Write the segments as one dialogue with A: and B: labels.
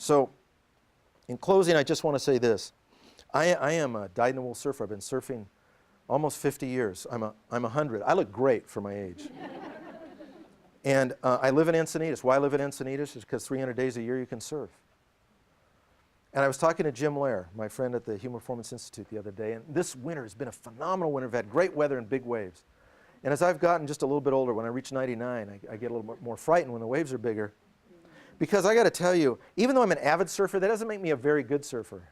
A: So in closing, I just want to say this. I am a dyed-in-the-wool surfer. I've been surfing almost 50 years. I'm 100. I look great for my age. And I live in Encinitas. Why I live in Encinitas is because 300 days a year you can surf. And I was talking to Jim Lair, my friend at the Human Performance Institute the other day, and this winter has been a phenomenal winter. We've had great weather and big waves. And as I've gotten just a little bit older, when I reach 99, I get a little more frightened when the waves are bigger. Because I got to tell you, even though I'm an avid surfer, that doesn't make me a very good surfer.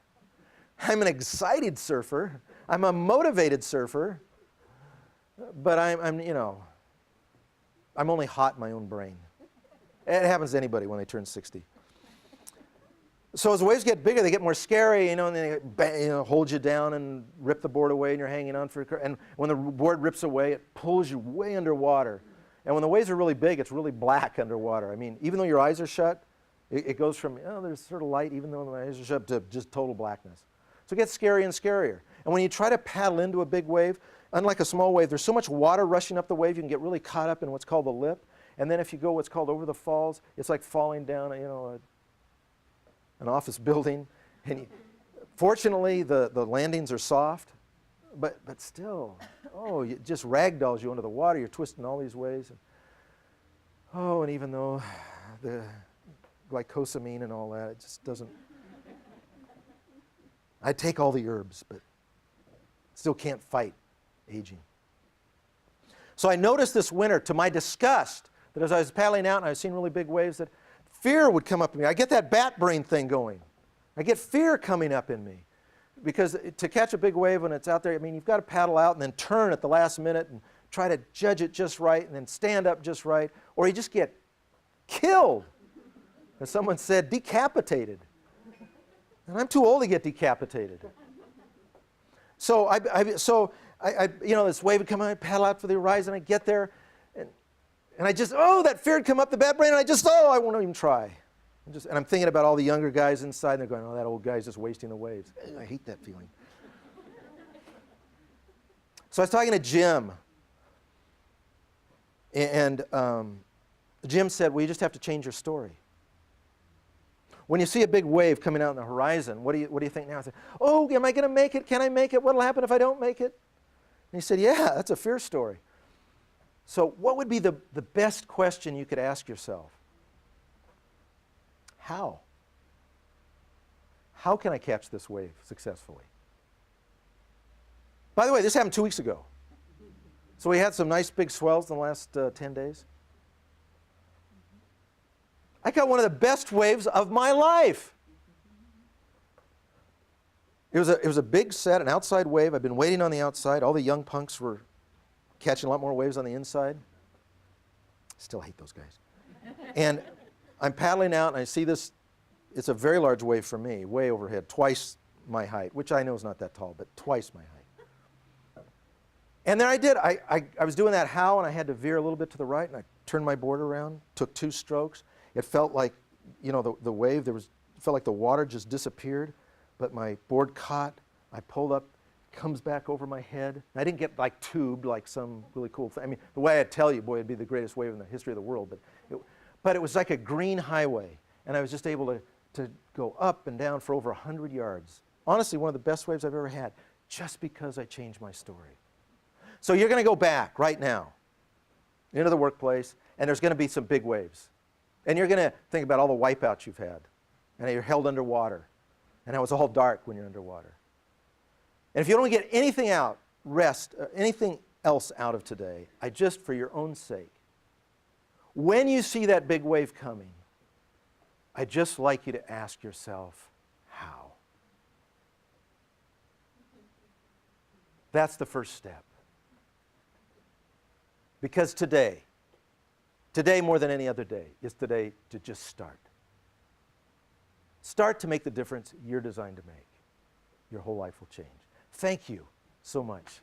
A: I'm an excited surfer. I'm a motivated surfer. But I'm only hot in my own brain. It happens to anybody when they turn 60. So as the waves get bigger, they get more scary, and they hold you down and rip the board away, and you're hanging on for. And when the board rips away, it pulls you way underwater. And when the waves are really big, it's really black underwater. I mean, even though your eyes are shut, it goes from there's sort of light, even though my eyes are shut, to just total blackness. So it gets scarier and scarier. And when you try to paddle into a big wave, unlike a small wave, there's so much water rushing up the wave, you can get really caught up in what's called the lip. And then if you go what's called over the falls, it's like falling down, an office building. And fortunately, the landings are soft, but still, it just ragdolls you under the water. You're twisting all these ways. And even though the glycosamine and all that, it just doesn't. I take all the herbs, but still can't fight aging. So I noticed this winter, to my disgust, that as I was paddling out and I was seeing really big waves, that fear would come up in me. I get that bat brain thing going. I get fear coming up in me. Because to catch a big wave when it's out there, I mean, you've got to paddle out and then turn at the last minute and try to judge it just right and then stand up just right, or you just get killed. As someone said, decapitated. And I'm too old to get decapitated. So this wave would come out, I paddle out for the horizon, I get there, and I just, that fear would come up, the bat brain, and I won't even try. And I'm thinking about all the younger guys inside, and they're going, that old guy's just wasting the waves. I hate that feeling. So I was talking to Jim, and Jim said, well, you just have to change your story. When you see a big wave coming out on the horizon, what do you think now? I said, am I going to make it? Can I make it? What will happen if I don't make it? And he said, yeah, that's a fear story. So what would be the best question you could ask yourself? How? How can I catch this wave successfully? By the way, this happened 2 weeks ago. So we had some nice big swells in the last 10 days. I got one of the best waves of my life. It was a big set, an outside wave. I've been waiting on the outside. All the young punks were catching a lot more waves on the inside. Still hate those guys. And I'm paddling out, and I see this. It's a very large wave for me, way overhead, twice my height, which I know is not that tall, but twice my height. And then I did. I was doing that how, and I had to veer a little bit to the right, and I turned my board around, took 2 strokes. It felt like, the wave, it felt like the water just disappeared, but my board caught. I pulled up, comes back over my head. And I didn't get tubed like some really cool thing. I mean, the way I'd tell you, boy, it'd be the greatest wave in the history of the world. But it was like a green highway, and I was just able to go up and down for over 100 yards. Honestly, one of the best waves I've ever had, just because I changed my story. So you're going to go back right now into the workplace, and there's going to be some big waves. And you're going to think about all the wipeouts you've had, and you're held underwater, and how it's all dark when you're underwater. And if you don't get anything anything else out of today, for your own sake, when you see that big wave coming, I'd just like you to ask yourself, how? That's the first step. Because today more than any other day, is today to just start. Start to make the difference you're designed to make. Your whole life will change. Thank you so much.